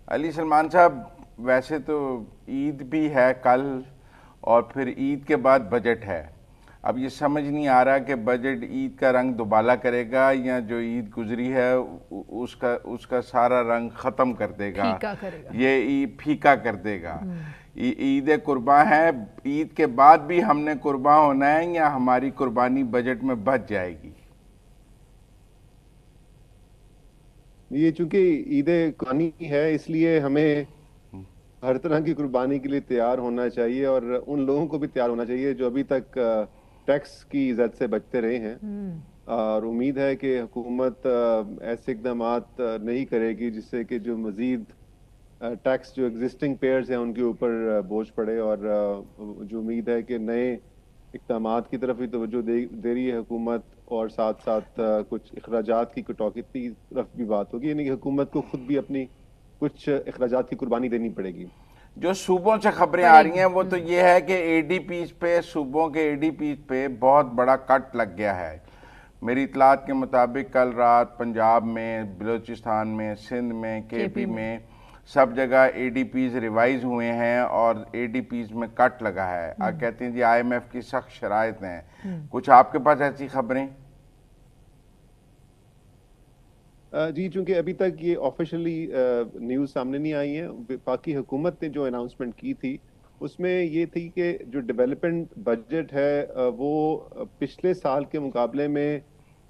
علی سلمان صاحب، ویسے تو عید بھی ہے کل، اور پھر عید کے بعد بجٹ ہے. اب یہ سمجھ نہیں آ رہا کہ بجٹ عید کا رنگ دوبالا کرے گا یا جو عید گزری ہے اس کا سارا رنگ ختم کر دے گا، پھیکا کرے گا. یہ پھیکا کر دے گا. عید قرباں ہے، عید کے بعد بھی ہم نے قرباں ہونا ہے یا ہماری قربانی بجٹ میں بچ جائے گی؟ یہ چونکہ عید قربانی ہے، اس لیے ہمیں ہر طرح کی قربانی کے لیے تیار ہونا چاہیے، اور ان لوگوں کو بھی تیار ہونا چاہیے جو ابھی تک ٹیکس کی زد سے بچتے رہے ہیں. اور امید ہے کہ حکومت ایسے اقدامات نہیں کرے گی جس سے کہ جو مزید ٹیکس جو ایگزسٹنگ پیئرز ہیں ان کے اوپر بوجھ پڑے، اور جو امید ہے کہ نئے اقدامات کی طرف بھی توجہ دے رہی ہے حکومت، اور ساتھ ساتھ کچھ اخراجات کی کٹوتی کی طرف بھی بات ہوگی، یعنی کہ حکومت کو خود بھی اپنی کچھ اخراجات کی قربانی دینی پڑے گی. جو صوبوں سے خبریں آ رہی ہیں وہ تو یہ ہے کہ اے ڈی پیز پہ، صوبوں کے اے ڈی پیز پہ بہت بڑا کٹ لگ گیا ہے. میری اطلاعات کے مطابق کل رات پنجاب میں، بلوچستان میں، سندھ میں، کے پی میں سب جگہ اے ڈی پیز ریوائز ہوئے ہیں اور اے ڈی پیز میں کٹ لگا ہے. آپ کہتے ہیں جی آئی ایم ایف کی سخت شرائط ہیں. کچھ آپ کے پاس ایسی خبریں؟ جی، چونکہ ابھی تک یہ آفیشلی نیوز سامنے نہیں آئی ہے. وفاقی حکومت نے جو اناؤنسمنٹ کی تھی اس میں یہ تھی کہ جو ڈیولپمنٹ بجٹ ہے وہ پچھلے سال کے مقابلے میں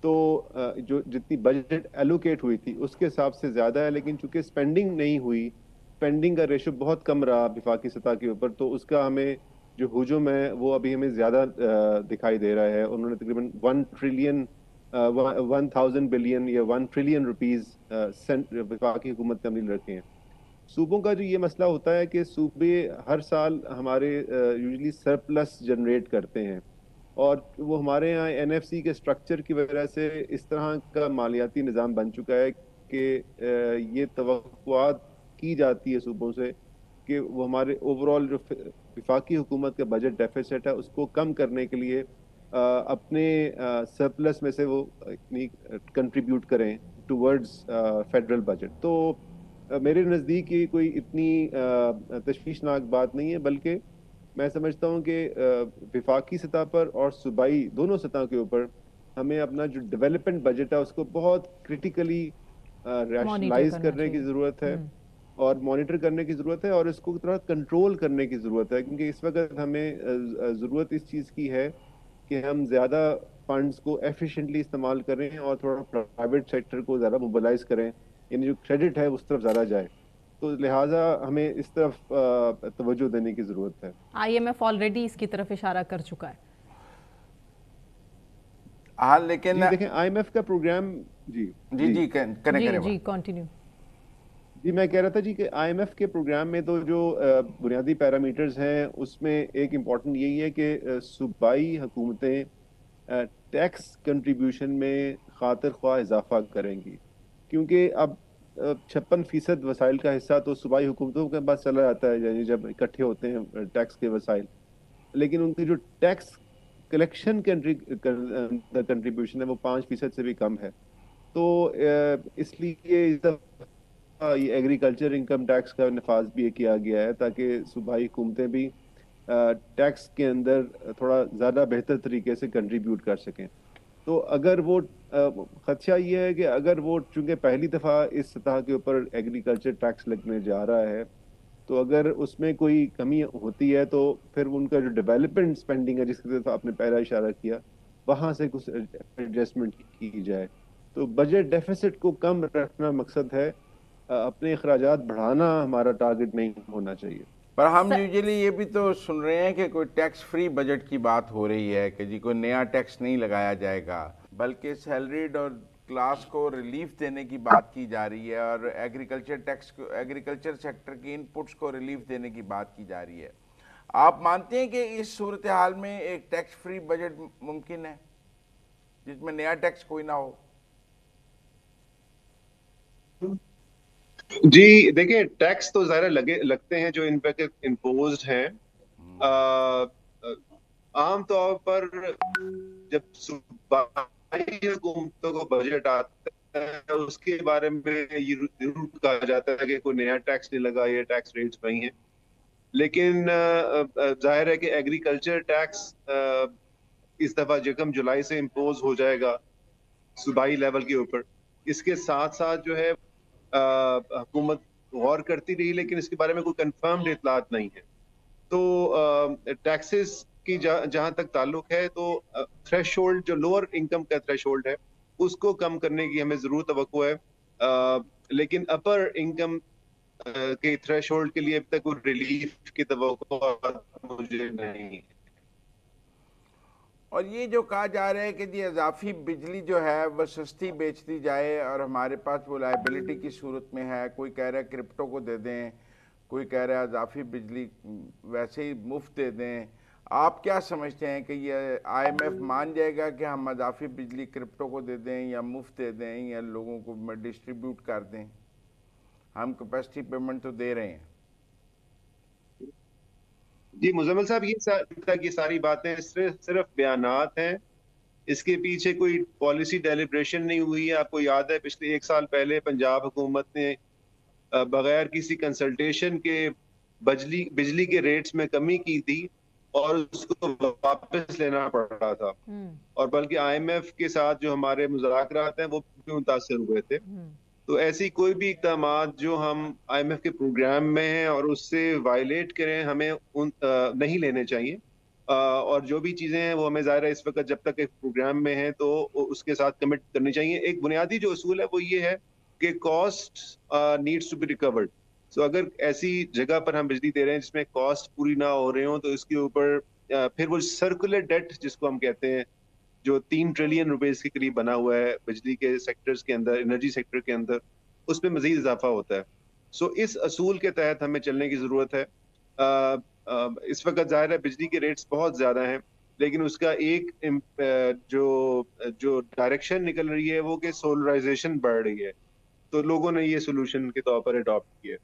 تو جو جتنی بجٹ ایلوکیٹ ہوئی تھی اس کے حساب سے زیادہ ہے، لیکن چونکہ اسپینڈنگ نہیں ہوئی، اسپینڈنگ کا ریشو بہت کم رہا وفاقی سطح کے اوپر، تو اس کا ہمیں جو حجم ہے وہ ابھی ہمیں زیادہ دکھائی دے رہا ہے. انہوں نے تقریباً 1,000 بلین یا 1 ٹریلین روپیز وفاقی حکومت نے عمل رکھے ہیں. صوبوں کا جو یہ مسئلہ ہوتا ہے کہ صوبے ہر سال ہمارے یوزلی سرپلس جنریٹ کرتے ہیں، اور وہ ہمارے یہاں این ایف سی کے سٹرکچر کی وجہ سے اس طرح کا مالیاتی نظام بن چکا ہے کہ یہ توقعات کی جاتی ہے صوبوں سے کہ وہ ہمارے اوور آل جو وفاقی حکومت کا بجٹ ڈیفیسٹ ہے اس کو کم کرنے کے لیے اپنے سرپلس میں سے وہ کنٹریبیوٹ کریں ٹورڈز فیڈرل بجٹ. تو میرے نزدیک یہ کوئی اتنی تشویشناک بات نہیں ہے، بلکہ میں سمجھتا ہوں کہ وفاقی سطح پر اور صوبائی دونوں سطح کے اوپر ہمیں اپنا جو ڈیولپمنٹ بجٹ ہے اس کو بہت کریٹیکلی ریشنلائز کرنے کی ضرورت ہے اور مانیٹر کرنے کی ضرورت ہے، اور اس کو تھوڑا کنٹرول کرنے کی ضرورت ہے، کیونکہ اس وقت ہمیں ضرورت اس چیز کی ہے کہ ہم زیادہ فنڈز کو ایفیشینٹلی استعمال کریں اور تھوڑا پرائیویٹ سیکٹر کو زیادہ موبلائز کریں، یعنی جو کریڈٹ ہے اس طرف زیادہ جائے. تو لہٰذا ہمیں اس طرف توجہ دینے کی ضرورت ہے. آئی ایم ایف آلریڈی اس کی طرف اشارہ کر چکا ہے. ہاں لیکن جی دیکھیں آئی ایم ایف کا پروگرام جی کریں کنٹینیو. جی میں کہہ رہا تھا کہ آئی ایم ایف کے پروگرام میں تو جو بنیادی پیرامیٹرز ہیں اس میں ایک امپورٹنٹ یہی ہے کہ صوبائی حکومتیں ٹیکس کنٹریبیوشن میں خاطر خواہ اضافہ کریں گی، کیونکہ اب 56% وسائل کا حصہ تو صوبائی حکومتوں کے پاس چلا جاتا ہے، یعنی جب اکٹھے ہوتے ہیں ٹیکس کے وسائل، لیکن ان کی جو ٹیکس کلیکشن کنٹریبیوشن ہے وہ 5% سے بھی کم ہے. تو اس لیے یہ ایگریکلچر انکم ٹیکس کا نفاذ بھی کیا گیا ہے تاکہ صوبائی حکومتیں بھی ٹیکس کے اندر تھوڑا زیادہ بہتر طریقے سے کنٹریبیوٹ کر سکیں. تو اگر وہ خدشہ یہ ہے کہ اگر وہ چونکہ پہلی دفعہ اس سطح کے اوپر ایگریکلچر ٹیکس لگنے جا رہا ہے، تو اگر اس میں کوئی کمی ہوتی ہے تو پھر ان کا جو ڈیولپمنٹ سپینڈنگ ہے جس کی طرف آپ نے پہلا اشارہ کیا وہاں سے کچھ ایڈجسٹمنٹ کی جائے. تو بجٹ ڈیفیسٹ کو کم رکھنا مقصد ہے، اپنے اخراجات بڑھانا ہمارا ٹارگٹ نہیں ہونا چاہیے. پر ہم یوزلی یہ بھی تو سن رہے ہیں کہ کوئی ٹیکس فری بجٹ کی بات ہو رہی ہے کہ جی کوئی نیا ٹیکس نہیں لگایا جائے گا، بلکہ سیلریڈ اور کلاس کو ریلیف دینے کی بات کی جا رہی ہے، اور ایگریکلچر سیکٹر کی ان پٹس کو ریلیف دینے کی بات کی جا رہی ہے. آپ مانتے ہیں کہ اس صورتحال میں ایک ٹیکس فری بجٹ ممکن ہے جس میں نیا ٹیکس کوئی نہ ہو؟ جی دیکھیں ٹیکس تو ظاہر لگتے ہیں جو ان پہ امپوزڈ ہیں. عام طور پر جب صوبائی حکومتوں کو بجٹ آتا ہے اس کے بارے میں یہ ضرور کہا جاتا ہے کہ کوئی نیا ٹیکس نہیں لگا، یہ ٹیکس ریٹس وہی ہیں. لیکن ظاہر ہے کہ ایگریکلچر ٹیکس اس دفعہ یکم جولائی سے امپوز ہو جائے گا صوبائی لیول کے اوپر. اس کے ساتھ ساتھ جو ہے حکومت غور کرتی رہی، لیکن اس کے بارے میں کوئی کنفرمڈ اطلاعات نہیں ہے. تو ٹیکسز کی جہاں تک تعلق ہے تو تھریش ہولڈ جو لوور انکم کا تھریش ہولڈ ہے اس کو کم کرنے کی ہمیں ضرور توقع ہے، لیکن اپر انکم کے تھریش ہولڈ کے لیے اب تک کوئی ریلیف کی توقع مجھے نہیں. اور یہ جو کہا جا رہا ہے کہ جی اضافی بجلی جو ہے وہ سستی بیچ دی جائے اور ہمارے پاس وہ لائبلٹی کی صورت میں ہے، کوئی کہہ رہا ہے کرپٹو کو دے دیں، کوئی کہہ رہا ہے اضافی بجلی ویسے ہی مفت دے دیں. آپ کیا سمجھتے ہیں کہ یہ آئی ایم ایف مان جائے گا کہ ہم اضافی بجلی کرپٹو کو دے دیں یا مفت دے دیں یا لوگوں کو ڈسٹریبیوٹ کر دیں؟ ہم کیپیسٹی پیمنٹ تو دے رہے ہیں. جی مزمل صاحب، یہ ساری باتیں صرف بیانات ہیں، اس کے پیچھے کوئی پالیسی ڈیلیبریشن نہیں ہوئی ہے. آپ کو یاد ہے پچھلے 1 سال پہلے پنجاب حکومت نے بغیر کسی کنسلٹیشن کے بجلی کے ریٹس میں کمی کی تھی اور اس کو واپس لینا پڑ رہا تھا، اور بلکہ آئی ایم ایف کے ساتھ جو ہمارے مذاکرات ہیں وہ بھی متاثر ہوئے تھے. تو ایسی کوئی بھی اقدامات جو ہم آئی ایم ایف کے پروگرام میں ہیں اور اس سے وائلیٹ کریں ہمیں نہیں لینے چاہیے. اور جو بھی چیزیں ہیں وہ ہمیں ظاہر ہے اس وقت جب تک ایک پروگرام میں ہیں تو اس کے ساتھ کمٹ کرنی چاہیے. ایک بنیادی جو اصول ہے وہ یہ ہے کہ cost needs to be record. So اگر ایسی جگہ پر ہم بجلی دے رہے ہیں جس میں کاسٹ پوری نہ ہو رہے ہوں تو اس کے اوپر پھر وہ سرکولر ڈیٹ جس کو ہم کہتے ہیں جو 3 ٹریلین روپیز کے قریب بنا ہوا ہے بجلی کے سیکٹرز کے اندر، انرجی سیکٹر کے اندر، اس میں مزید اضافہ ہوتا ہے. سو اس اصول کے تحت ہمیں چلنے کی ضرورت ہے. اس وقت ظاہر ہے بجلی کے ریٹس بہت زیادہ ہیں، لیکن اس کا ایک جو ڈائریکشن نکل رہی ہے وہ کہ سولرائزیشن بڑھ رہی ہے، تو لوگوں نے یہ سولوشن کے طور پر اڈاپٹ کیا.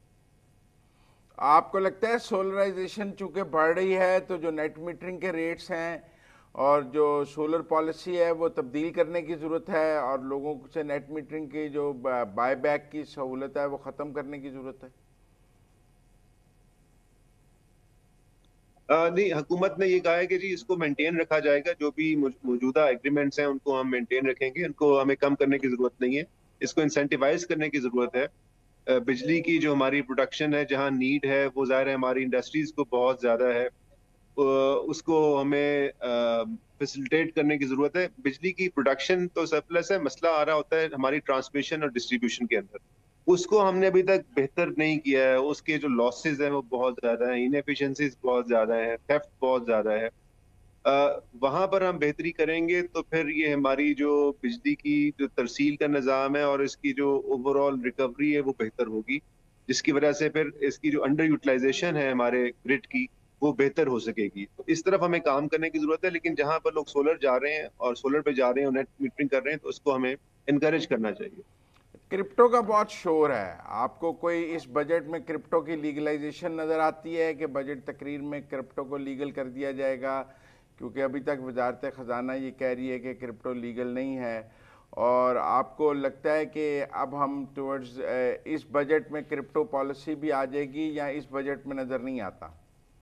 آپ کو لگتا ہے سولرائزیشن چونکہ بڑھ رہی ہے تو جو نیٹ میٹرنگ کے ریٹس ہیں اور جو سولر پالیسی ہے وہ تبدیل کرنے کی ضرورت ہے اور لوگوں سے نیٹ میٹرنگ کی جو بائی بیک کی سہولت ہے وہ ختم کرنے کی ضرورت ہے؟ نہیں، حکومت نے یہ کہا ہے کہ جی اس کو مینٹین رکھا جائے گا، جو بھی موجودہ ایگریمنٹس ہیں ان کو ہم مینٹین رکھیں گے، ان کو ہمیں کم کرنے کی ضرورت نہیں ہے. اس کو انسینٹیوائز کرنے کی ضرورت ہے. بجلی کی جو ہماری پروڈکشن ہے جہاں نیڈ ہے وہ ظاہر ہے ہماری انڈسٹریز کو بہت زیادہ ہے، اس کو ہمیں فیسلٹیٹ کرنے کی ضرورت ہے. بجلی کی پروڈکشن تو سرپلس ہے، مسئلہ آ رہا ہوتا ہے ہماری ٹرانسمیشن اور ڈسٹریبیوشن کے اندر. اس کو ہم نے ابھی تک بہتر نہیں کیا ہے. اس کے جو لاسز ہیں وہ بہت زیادہ ہیں، انیفیشنسیز بہت زیادہ ہیں، تھیفٹ بہت زیادہ ہے. وہاں پر ہم بہتری کریں گے تو پھر یہ ہماری جو بجلی کی جو ترسیل کا نظام ہے اور اس کی جو اوور آل ریکوری ہے وہ بہتر ہوگی، جس کی وجہ سے پھر اس کی جو انڈر یوٹیلائزیشن ہے ہمارے گرڈ کی وہ بہتر ہو سکے گی. تو اس طرف ہمیں کام کرنے کی ضرورت ہے. لیکن جہاں پر لوگ سولر جا رہے ہیں اور سولر پہ جا رہے ہیں اور نیٹ میٹرنگ کر رہے ہیں تو اس کو ہمیں انکریج کرنا چاہیے. کرپٹو کا بہت شور ہے، آپ کو کوئی اس بجٹ میں کرپٹو کی لیگلائزیشن نظر آتی ہے کہ بجٹ تقریر میں کرپٹو کو لیگل کر دیا جائے گا؟ کیونکہ ابھی تک وزارت خزانہ یہ کہہ رہی ہے کہ کرپٹو لیگل نہیں ہے. اور آپ کو لگتا ہے کہ اب ہم ٹورڈز اس بجٹ میں کرپٹو پالیسی بھی آ جائے گی یا اس بجٹ میں نظر نہیں آتا؟